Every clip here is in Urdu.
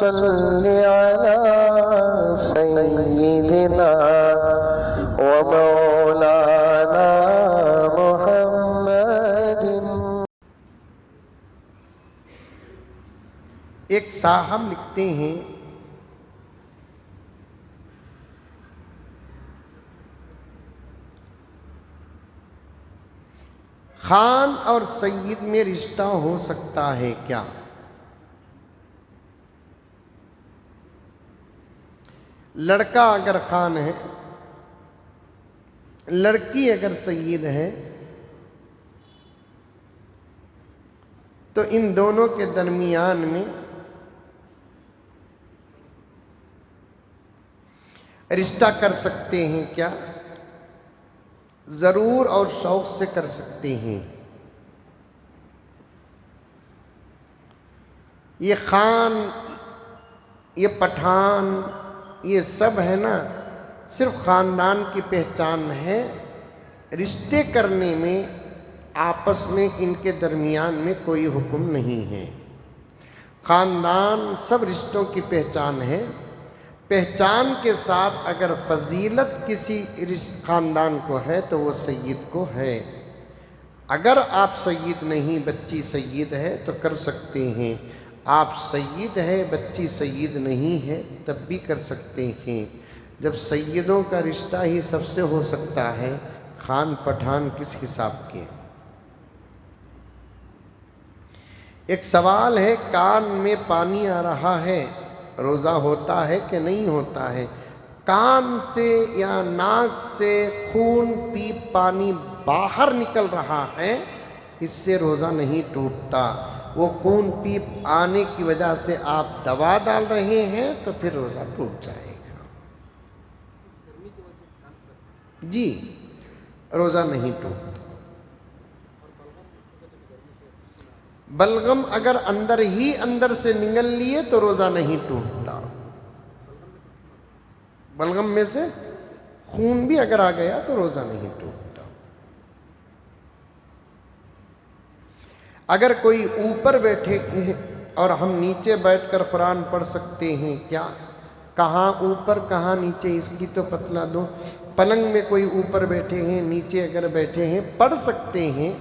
صل على سيدنا ومولانا محمد۔ ایک صاحب لکھتے ہیں خان اور سید میں رشتہ ہو سکتا ہے کیا؟ لڑکا اگر خان ہے، لڑکی اگر سید ہے، تو ان دونوں کے درمیان میں رشتہ کر سکتے ہیں کیا؟ ضرور اور شوق سے کر سکتے ہیں۔ یہ خان، یہ پٹھان، یہ سب ہے نا، صرف خاندان کی پہچان ہے۔ رشتے کرنے میں آپس میں ان کے درمیان میں کوئی حکم نہیں ہے۔ خاندان سب رشتوں کی پہچان ہے۔ پہچان کے ساتھ اگر فضیلت کسی خاندان کو ہے تو وہ سید کو ہے۔ اگر آپ سید نہیں، بچی سید ہے تو کر سکتے ہیں۔ آپ سید ہے، بچی سید نہیں ہے، تب بھی کر سکتے ہیں۔ جب سیدوں کا رشتہ ہی سب سے ہو سکتا ہے، خان پٹھان کس حساب کے؟ ایک سوال ہے، کان میں پانی آ رہا ہے، روزہ ہوتا ہے کہ نہیں ہوتا ہے؟ کان سے یا ناک سے خون پیپ پانی باہر نکل رہا ہے، اس سے روزہ نہیں ٹوٹتا۔ وہ خون پیپ آنے کی وجہ سے آپ دوا ڈال رہے ہیں تو پھر روزہ ٹوٹ جائے گا۔ جی، روزہ نہیں ٹوٹتا۔ بلغم اگر اندر ہی اندر سے نگل لیے تو روزہ نہیں ٹوٹتا۔ بلغم میں سے خون بھی اگر آ گیا تو روزہ نہیں ٹوٹتا۔ اگر کوئی اوپر بیٹھے ہیں اور ہم نیچے بیٹھ کر قرآن پڑھ سکتے ہیں کیا؟ کہاں اوپر کہاں نیچے اس کی تو بتلا دو۔ پلنگ میں کوئی اوپر بیٹھے ہیں، نیچے اگر بیٹھے ہیں، پڑھ سکتے ہیں۔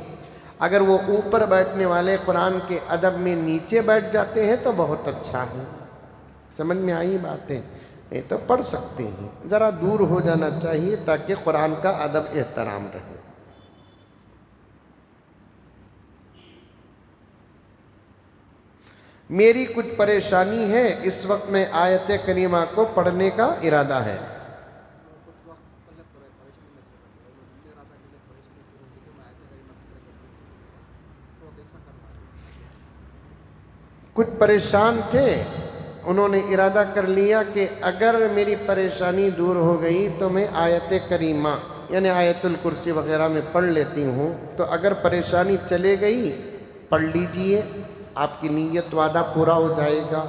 اگر وہ اوپر بیٹھنے والے قرآن کے ادب میں نیچے بیٹھ جاتے ہیں تو بہت اچھا ہے۔ سمجھ میں آئی باتیں؟ نہیں تو پڑھ سکتے ہیں، ذرا دور ہو جانا چاہیے تاکہ قرآن کا ادب احترام رہے۔ میری کچھ پریشانی ہے، اس وقت میں آیت کریمہ کو پڑھنے کا ارادہ ہے۔ کچھ پریشان تھے، انہوں نے ارادہ کر لیا کہ اگر میری پریشانی دور ہو گئی تو میں آیت کریمہ یعنی آیت الکرسی وغیرہ میں پڑھ لیتی ہوں، تو اگر پریشانی چلے گئی پڑھ لیجئے، آپ کی نیت وعدہ پورا ہو جائے گا۔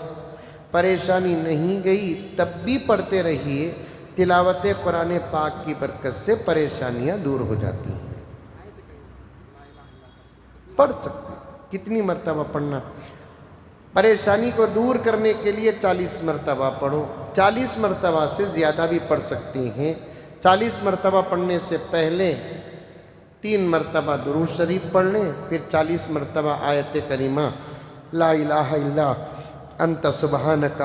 پریشانی نہیں گئی تب بھی پڑھتے رہیے، تلاوت قرآن پاک کی برکت سے پریشانیاں دور ہو جاتی ہیں۔ پڑھ سکتے، کتنی مرتبہ پڑھنا؟ پریشانی کو دور کرنے کے لیے 40 مرتبہ پڑھو، 40 مرتبہ سے زیادہ بھی پڑھ سکتی ہیں۔ 40 مرتبہ پڑھنے سے پہلے 3 مرتبہ درود شریف پڑھ لیں، پھر 40 مرتبہ آیت کریمہ لا الہ الا انت سبحانک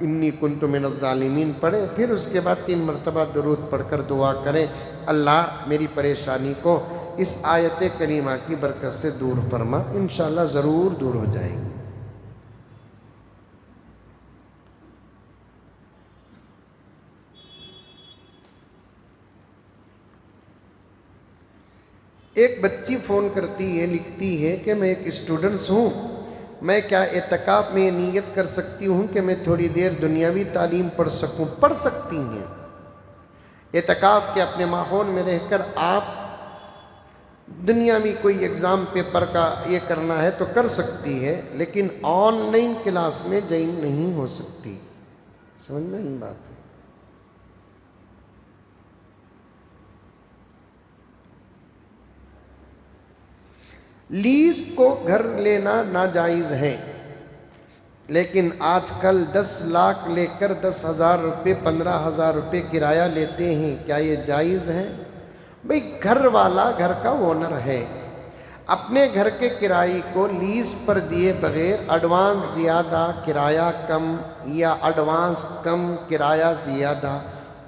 انی کنت من الظالمین پڑھیں، پھر اس کے بعد 3 مرتبہ درود پڑھ کر دعا کریں، اللہ میری پریشانی کو اس آیت کریمہ کی برکت سے دور فرما، انشاءاللہ ضرور دور ہو جائیں گے۔ ایک بچی فون کرتی ہے، لکھتی ہے کہ میں ایک اسٹوڈنٹس ہوں، میں کیا اعتکاف میں یہ نیت کر سکتی ہوں کہ میں تھوڑی دیر دنیاوی تعلیم پڑھ سکوں؟ پڑھ سکتی ہیں۔ اعتکاف کے اپنے ماحول میں رہ کر آپ دنیاوی کوئی ایگزام پیپر کا یہ کرنا ہے تو کر سکتی ہے، لیکن آن لائن کلاس میں جوائن نہیں ہو سکتی۔ سمجھ میں نہیں بات ہے؟ لیز کو گھر لینا ناجائز ہے، لیکن آج کل 10 لاکھ لے کر 10,000 روپے 15,000 روپے کرایہ لیتے ہیں، کیا یہ جائز ہے؟ بھئی گھر والا گھر کا اونر ہے، اپنے گھر کے کرائے کو لیز پر دیے بغیر ایڈوانس زیادہ کرایہ کم یا ایڈوانس کم کرایہ زیادہ،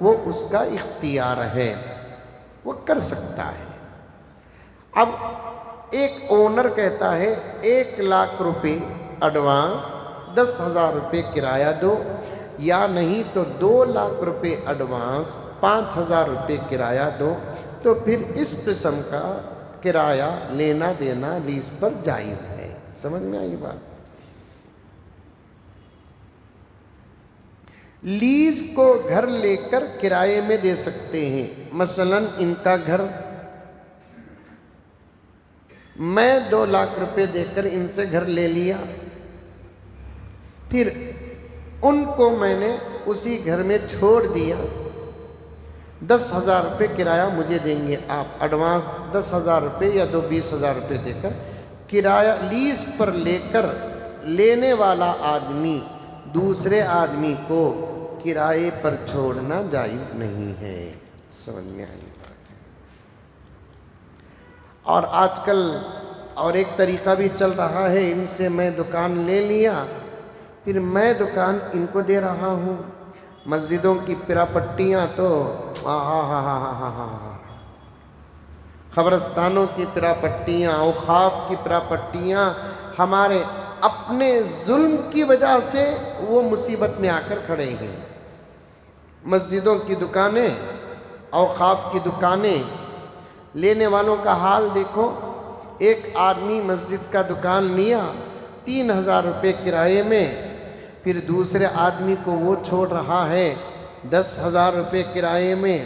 وہ اس کا اختیار ہے، وہ کر سکتا ہے۔ اب ایک اونر کہتا ہے 1 لاکھ روپے ایڈوانس 10,000 روپے کرایہ دو، یا نہیں تو 2 لاکھ روپے ایڈوانس 5,000 روپے کرایہ دو، تو پھر اس قسم کا کرایہ لینا دینا لیز پر جائز ہے۔ سمجھ میں آئی بات؟ لیز کو گھر لے کر کرائے میں دے سکتے ہیں، مثلا ان کا گھر میں 2 لاکھ روپے دے کر ان سے گھر لے لیا، پھر ان کو میں نے اسی گھر میں چھوڑ دیا، 10,000 روپے کرایہ مجھے دیں گے آپ، ایڈوانس 10,000 روپے یا 20,000 روپے دے کر کرایہ لیز پر لے کر لینے والا آدمی دوسرے آدمی کو کرائے پر چھوڑنا جائز نہیں ہے۔ سمجھ میں آئی بات ہے؟ اور آج کل اور ایک طریقہ بھی چل رہا ہے، ان سے میں دکان لے لیا، پھر میں دکان ان کو دے رہا ہوں۔ مسجدوں کی پراپٹیاں تو قبرستانوں کی پراپٹیاں، اوقاف کی پراپٹیاں ہمارے اپنے ظلم کی وجہ سے وہ مصیبت میں آ کر کھڑے ہیں۔ مسجدوں کی دکانیں، اوقاف کی دکانیں، لینے والوں کا حال دیکھو۔ ایک آدمی مسجد کا دکان لیا 3,000 روپے کرائے میں، پھر دوسرے آدمی کو وہ چھوڑ رہا ہے 10,000 روپے کرائے میں،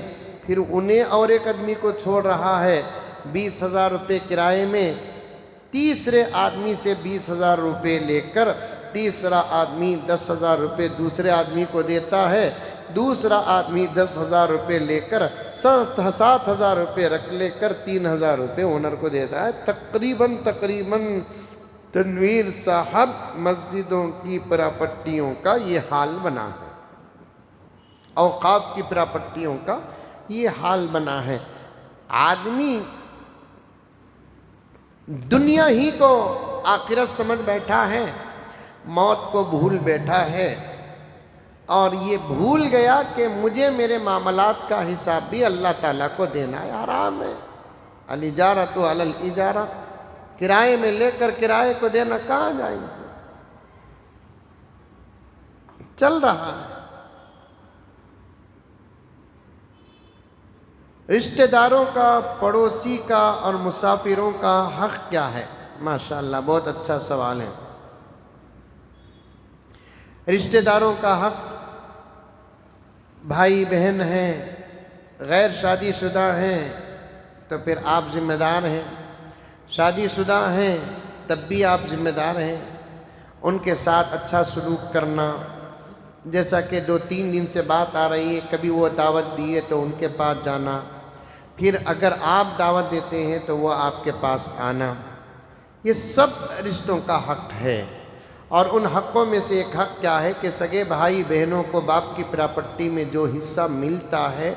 پھر انہیں اور ایک آدمی کو چھوڑ رہا ہے 20,000 روپے کرائے میں، تیسرے آدمی سے 20,000 روپے لے کر تیسرا آدمی 10,000 روپے دوسرے آدمی کو دیتا ہے، دوسرا آدمی 10,000 روپے لے کر 7,000 روپے رکھ لے کر 3,000 روپے اونر کو دیتا ہے۔ تقریباً تنویر صاحب مسجدوں کی پراپٹیوں کا یہ حال بنا ہے، اوقاف کی پراپٹیوں کا یہ حال بنا ہے۔ آدمی دنیا ہی کو آخرت سمجھ بیٹھا ہے، موت کو بھول بیٹھا ہے، اور یہ بھول گیا کہ مجھے میرے معاملات کا حساب بھی اللہ تعالیٰ کو دینا ہے۔ آرام ہے، الاجارۃ علی الاجارہ، کرائے میں لے کر کرائے کو دینا کہاں جائز ہے؟ چل رہا ہے۔ رشتہ داروں کا، پڑوسی کا اور مسافروں کا حق کیا ہے؟ ماشاءاللہ بہت اچھا سوال ہے۔ رشتہ داروں کا حق، بھائی بہن ہیں، غیر شادی شدہ ہیں تو پھر آپ ذمہ دار ہیں، شادی شدہ ہیں تب بھی آپ ذمہ دار ہیں۔ ان کے ساتھ اچھا سلوک کرنا، جیسا کہ 2-3 دن سے بات آ رہی ہے، کبھی وہ دعوت دیے تو ان کے پاس جانا، پھر اگر آپ دعوت دیتے ہیں تو وہ آپ کے پاس آنا، یہ سب رشتوں کا حق ہے۔ اور ان حقوں میں سے ایک حق کیا ہے کہ سگے بھائی بہنوں کو باپ کی پراپرٹی میں جو حصہ ملتا ہے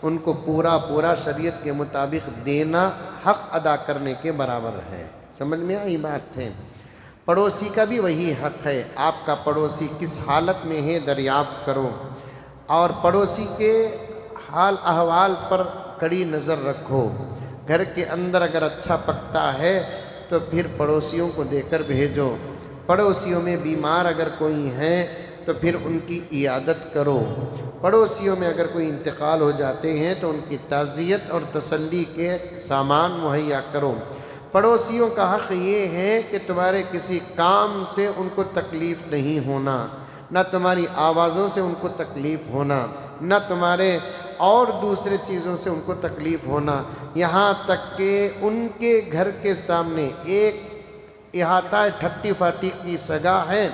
ان کو پورا شریعت کے مطابق دینا حق ادا کرنے کے برابر ہے۔ سمجھ میں آئی بات ہے؟ پڑوسی کا بھی وہی حق ہے، آپ کا پڑوسی کس حالت میں ہے دریافت کرو، اور پڑوسی کے حال احوال پر کڑی نظر رکھو۔ گھر کے اندر اگر اچھا پکتا ہے تو پھر پڑوسیوں کو دے کر بھیجو، پڑوسیوں میں بیمار اگر کوئی ہیں تو پھر ان کی عیادت کرو، پڑوسیوں میں اگر کوئی انتقال ہو جاتے ہیں تو ان کی تعزیت اور تسلی کے سامان مہیا کرو۔ پڑوسیوں کا حق یہ ہے کہ تمہارے کسی کام سے ان کو تکلیف نہیں ہونا، نہ تمہاری آوازوں سے ان کو تکلیف ہونا، نہ تمہارے اور دوسرے چیزوں سے ان کو تکلیف ہونا، یہاں تک کہ ان کے گھر کے سامنے ایک احاطہ 30-40 کی سگا ہے،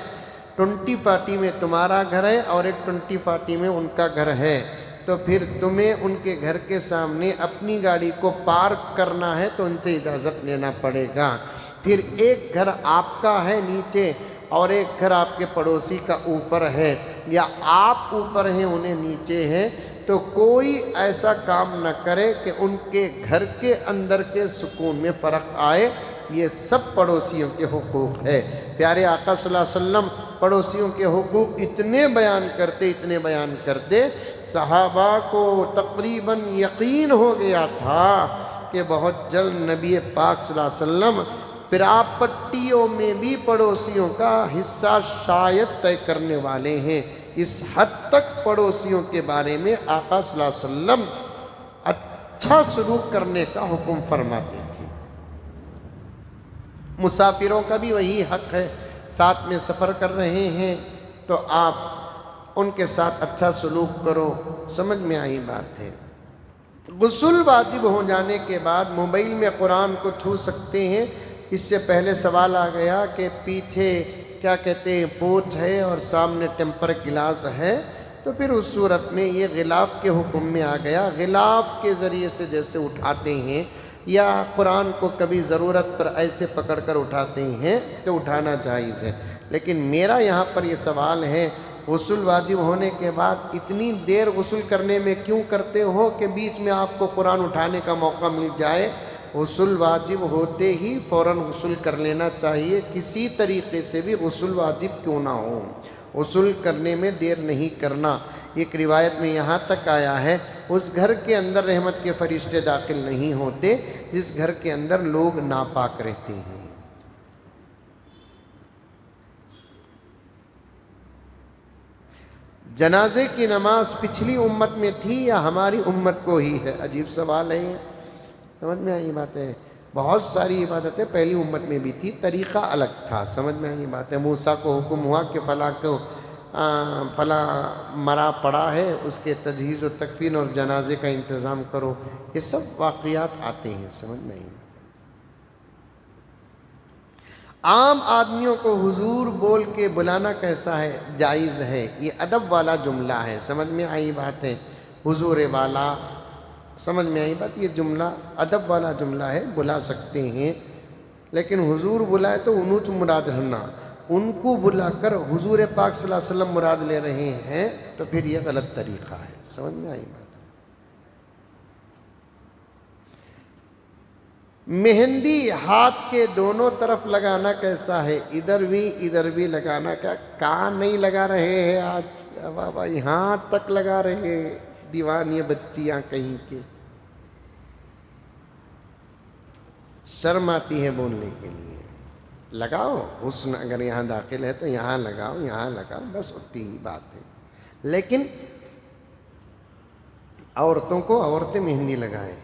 20-40 میں تمہارا گھر ہے اور ایک 20-40 میں ان کا گھر ہے، تو پھر تمہیں ان کے گھر کے سامنے اپنی گاڑی کو پارک کرنا ہے تو ان سے اجازت لینا پڑے گا۔ پھر ایک گھر آپ کا ہے نیچے، اور ایک گھر آپ کے پڑوسی کا اوپر ہے یا آپ اوپر ہیں انہیں نیچے ہیں، تو کوئی ایسا کام نہ کرے کہ ان کے گھر کے اندر کے سکون میں فرق آئے۔ یہ سب پڑوسیوں کے حقوق ہے۔ پیارے آقا صلی اللہ علیہ وسلم پڑوسیوں کے حقوق اتنے بیان کرتے، صحابہ کو تقریباً یقین ہو گیا تھا کہ بہت جلد نبی پاک صلی اللہ علیہ وسلم پراپٹیوں میں بھی پڑوسیوں کا حصہ شاید طے کرنے والے ہیں۔ اس حد تک پڑوسیوں کے بارے میں آقا صلی اللہ علیہ وسلم اچھا سلوک کرنے کا حکم فرماتے تھے۔ مسافروں کا بھی وہی حق ہے، ساتھ میں سفر کر رہے ہیں تو آپ ان کے ساتھ اچھا سلوک کرو۔ سمجھ میں آئی بات ہے۔ غسل واجب ہو جانے کے بعد موبائل میں قرآن کو چھو سکتے ہیں۔ اس سے پہلے سوال آ گیا کہ پیچھے کیا کہتے ہیں پوچھ ہے اور سامنے ٹیمپر گلاس ہے، تو پھر اس صورت میں یہ غلاف کے حکم میں آ گیا۔ غلاف کے ذریعے سے جیسے اٹھاتے ہیں یا قرآن کو کبھی ضرورت پر ایسے پکڑ کر اٹھاتے ہیں تو اٹھانا جائز ہے، لیکن میرا یہاں پر یہ سوال ہے، غسل واجب ہونے کے بعد اتنی دیر غسل کرنے میں کیوں کرتے ہو کہ بیچ میں آپ کو قرآن اٹھانے کا موقع مل جائے؟ غسل واجب ہوتے ہی فوراً غسل کر لینا چاہیے، کسی طریقے سے بھی غسل واجب کیوں نہ ہو، غسل کرنے میں دیر نہیں کرنا۔ ایک روایت میں یہاں تک آیا ہے، اس گھر کے اندر رحمت کے فرشتے داخل نہیں ہوتے جس گھر کے اندر لوگ ناپاک رہتے ہیں۔ جنازے کی نماز پچھلی امت میں تھی یا ہماری امت کو ہی ہے؟ عجیب سوال ہے یہ، سمجھ میں آئی بات ہے۔ بہت ساری عبادتیں پہلی امت میں بھی تھی، طریقہ الگ تھا، سمجھ میں آئی بات ہے۔ موسیٰ کو حکم ہوا کہ فلاں مرا پڑا ہے، اس کے تجہیز و تکفین اور جنازے کا انتظام کرو۔ یہ سب واقعات آتے ہیں، سمجھ میں آئی۔ عام آدمیوں کو حضور بول کے بلانا کیسا ہے؟ جائز ہے، یہ ادب والا جملہ ہے، سمجھ میں آئی بات ہے۔ حضور والا، سمجھ میں آئی بات، یہ جملہ ادب والا جملہ ہے، بلا سکتے ہیں، لیکن حضور بلائے تو انوچ مراد رہنا، ان کو بلا کر حضور پاک صلی اللہ علیہ وسلم مراد لے رہے ہیں تو پھر یہ غلط طریقہ ہے، سمجھ میں آئی بات۔ مہندی ہاتھ کے دونوں طرف لگانا کیسا ہے؟ ادھر بھی لگانا، کیا کان نہیں لگا رہے ہیں آج بابا، یہاں تک لگا رہے ہیں، دیوانی بچیاں کہیں کے، شرم آتی ہے بولنے کے لیے۔ لگاؤ، حسن اگر یہاں داخل ہے تو یہاں لگاؤ، یہاں لگاؤ، بس اتنی ہی بات ہے۔ لیکن عورتوں کو عورتیں مہندی لگائیں،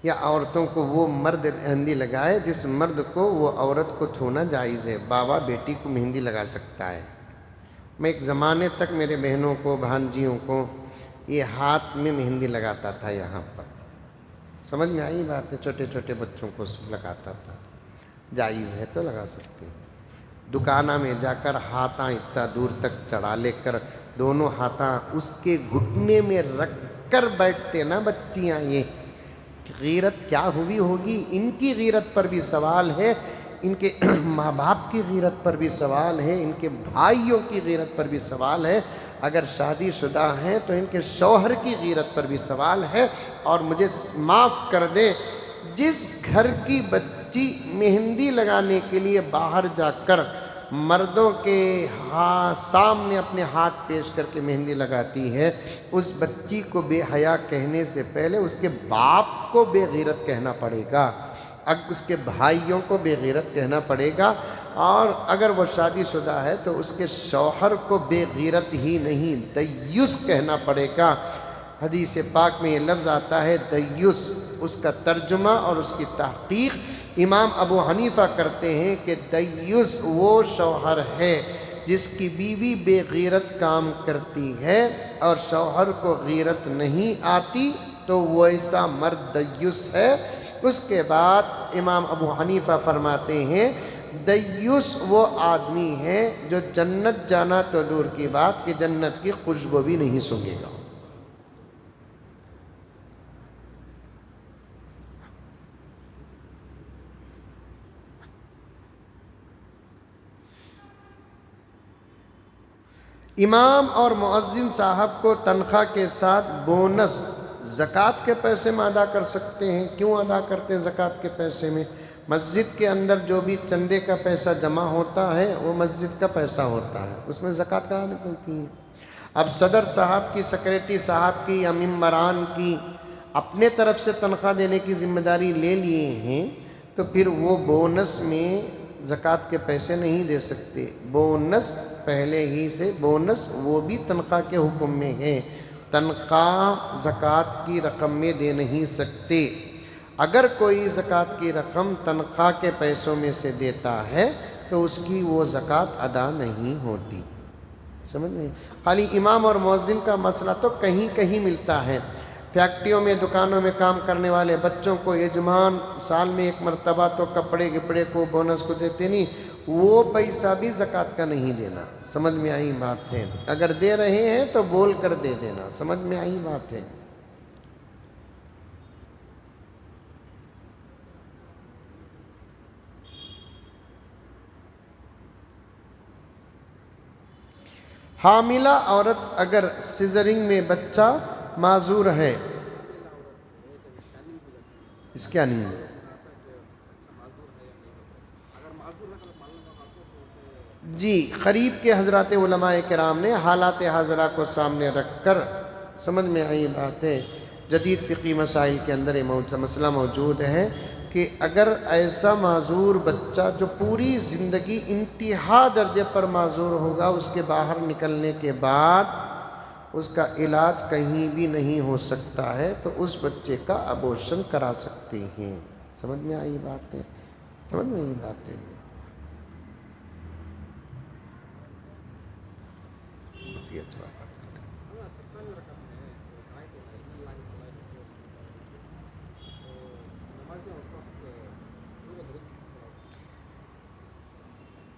یا عورتوں کو وہ مرد مہندی لگائے جس مرد کو وہ عورت کو چھونا جائز ہے۔ بابا بیٹی کو مہندی لگا سکتا ہے۔ میں ایک زمانے تک میرے بہنوں کو، بھانجیوں کو یہ ہاتھ میں مہندی لگاتا تھا، یہاں پر، سمجھ میں آئی بات ہے، چھوٹے چھوٹے بچوں کو لگاتا تھا۔ جائز ہے تو لگا سکتے ہیں۔ دکانہ میں جا کر ہاتھاں اتنا دور تک چڑھا لے کر دونوں ہاتھاں اس کے گھٹنے میں رکھ کر بیٹھتے نا بچیاں، یہ غیرت کیا ہوئی ہوگی؟ ان کی غیرت پر بھی سوال ہے، ان کے ماں باپ کی غیرت پر بھی سوال ہے، ان کے بھائیوں کی غیرت پر بھی سوال ہے، اگر شادی شدہ ہیں تو ان کے شوہر کی غیرت پر بھی سوال ہے۔ اور مجھے معاف کر دیں، جس گھر کی بچی مہندی لگانے کے لیے باہر جا کر مردوں کے سامنے اپنے ہاتھ پیش کر کے مہندی لگاتی ہے، اس بچی کو بے حیا کہنے سے پہلے اس کے باپ کو بے غیرت کہنا پڑے گا، اس کے بھائیوں کو بے غیرت کہنا پڑے گا، اور اگر وہ شادی شدہ ہے تو اس کے شوہر کو بے غیرت ہی نہیں دیوس کہنا پڑے گا۔ حدیث پاک میں یہ لفظ آتا ہے دیوس، اس کا ترجمہ اور اس کی تحقیق امام ابو حنیفہ کرتے ہیں کہ دیوس وہ شوہر ہے جس کی بیوی بے غیرت کام کرتی ہے اور شوہر کو غیرت نہیں آتی تو وہ ایسا مرد دیوس ہے۔ اس کے بعد امام ابو حنیفہ فرماتے ہیں دیوس وہ آدمی ہے جو جنت جانا تو دور کی بات کہ جنت کی خوشبو بھی نہیں سونگھے گا۔ امام اور مؤذن صاحب کو تنخواہ کے ساتھ بونس زکوٰۃ کے پیسے میں ادا کر سکتے ہیں؟ کیوں ادا کرتے ہیں زکوٰۃ کے پیسے میں؟ مسجد کے اندر جو بھی چندے کا پیسہ جمع ہوتا ہے وہ مسجد کا پیسہ ہوتا ہے، اس میں زکوٰۃ کہاں نکلتی ہے؟ اب صدر صاحب کی، سیکریٹری صاحب کی یا ممبران کی اپنے طرف سے تنخواہ دینے کی ذمہ داری لے لیے ہیں تو پھر وہ بونس میں زکوٰۃ کے پیسے نہیں دے سکتے۔ بونس پہلے ہی سے بونس وہ بھی تنخواہ کے حکم میں ہے، تنخواہ زکوٰۃ کی رقم میں دے نہیں سکتے۔ اگر کوئی زکوٰۃ کی رقم تنخواہ کے پیسوں میں سے دیتا ہے تو اس کی وہ زکوٰۃ ادا نہیں ہوتی۔ سمجھ میں؟ خالی امام اور مؤذن کا مسئلہ تو کہیں کہیں ملتا ہے۔ فیکٹریوں میں، دکانوں میں کام کرنے والے بچوں کو یجمان سال میں ایک مرتبہ تو کپڑے گپڑے کو بونس کو دیتے نہیں، وہ پیسہ بھی زکوٰۃ کا نہیں دینا۔ سمجھ میں آئی بات ہے؟ اگر دے رہے ہیں تو بول کر دے دینا۔ سمجھ میں آئی بات ہے؟ حاملہ عورت اگر سیزرنگ میں بچہ معذور ہے، اس کیا نہیں ہے؟ جی، قریب کے حضرات علماء کرام نے حالات حاضرہ کو سامنے رکھ کر، سمجھ میں آئی بات ہے، جدید فقہی مسائل کے اندر یہ مسئلہ موجود ہے کہ اگر ایسا معذور بچہ جو پوری زندگی انتہا درجے پر معذور ہوگا، اس کے باہر نکلنے کے بعد اس کا علاج کہیں بھی نہیں ہو سکتا ہے تو اس بچے کا ابورشن کرا سکتے ہیں۔ سمجھ میں آئی بات ہے؟ سمجھ میں آئی بات ہے؟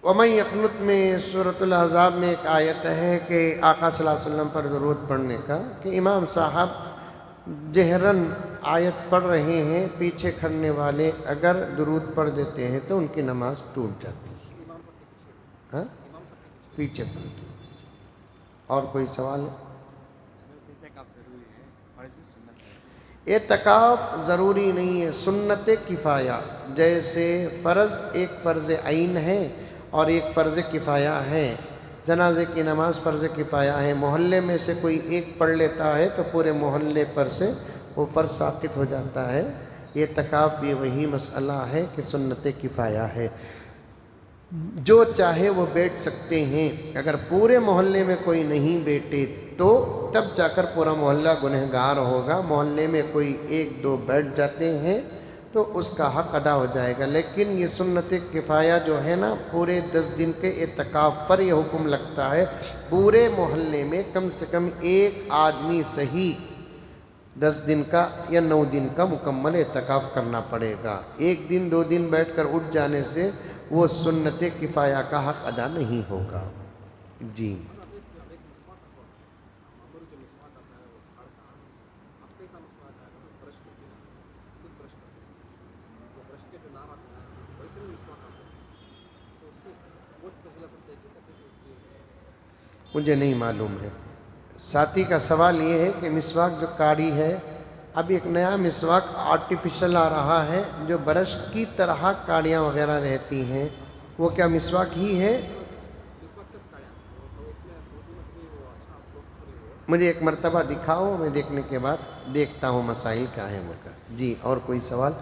وَمَن يَقْنُتْ میں سورۃ الاحزاب میں ایک آیت ہے کہ آقا صلی اللہ علیہ وسلم پر درود پڑھنے کا، کہ امام صاحب جہراً آیت پڑھ رہے ہیں، پیچھے کھڑنے والے اگر درود پڑھ دیتے ہیں تو ان کی نماز ٹوٹ جاتی ہے۔ ہاں، پیچھے پڑھتے ہیں۔ اور کوئی سوال ہے؟ اعتکاف ضروری نہیں ہے، سنت کفایہ، جیسے فرض ایک فرض عین ہے اور ایک فرض کفایہ ہے۔ جنازے کی نماز فرض کفایہ ہے، محلے میں سے کوئی ایک پڑھ لیتا ہے تو پورے محلے پر سے وہ فرض ساقط ہو جاتا ہے۔ اعتکاف بھی وہی مسئلہ ہے کہ سنت کفایہ ہے، جو چاہے وہ بیٹھ سکتے ہیں۔ اگر پورے محلے میں کوئی نہیں بیٹھے تو تب جا کر پورا محلہ گنہگار ہوگا۔ محلے میں کوئی ایک دو بیٹھ جاتے ہیں تو اس کا حق ادا ہو جائے گا، لیکن یہ سنت کفایہ جو ہے نا، پورے 10 دن کے اعتکاف پر یہ حکم لگتا ہے، پورے محلے میں کم سے کم ایک آدمی صحیح 10 دن کا یا 9 دن کا مکمل اعتکاف کرنا پڑے گا۔ ایک دن 2 دن بیٹھ کر اٹھ جانے سے وہ سنت کفایہ کا حق ادا نہیں ہوگا۔ جی، مجھے نہیں معلوم ہے۔ ساتھی کا سوال یہ ہے کہ مسواک جو کاڑی ہے، اب ایک نیا مسواک آرٹیفیشل آ رہا ہے جو برش کی طرح کاڑیاں وغیرہ رہتی ہیں، وہ کیا مسواک ہی ہے؟ مجھے ایک مرتبہ دکھاؤ، میں دیکھنے کے بعد دیکھتا ہوں مسائل کیا ہے ان کا۔ جی، اور کوئی سوال؟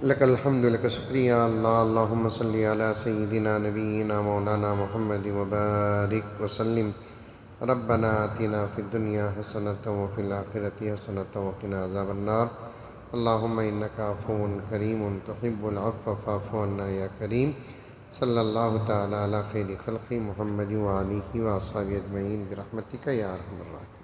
لک الحمد لک شکریہ اللہ، اللہم صلی علی سیدنا نبینا مولانا محمد وبارک وسلم۔ ربنا آتنا فی الدنیا حسنۃ وفی الآخرۃ حسنۃ وقنا عذاب النار۔ اللہم انک عفو کریم تحب العفو فاعف عنا یا کریم۔ صلی اللہ تعالی علی خیر خلق محمد وآلہ وصحبہ اجمعین برحمتک یا ارحم الراحمین۔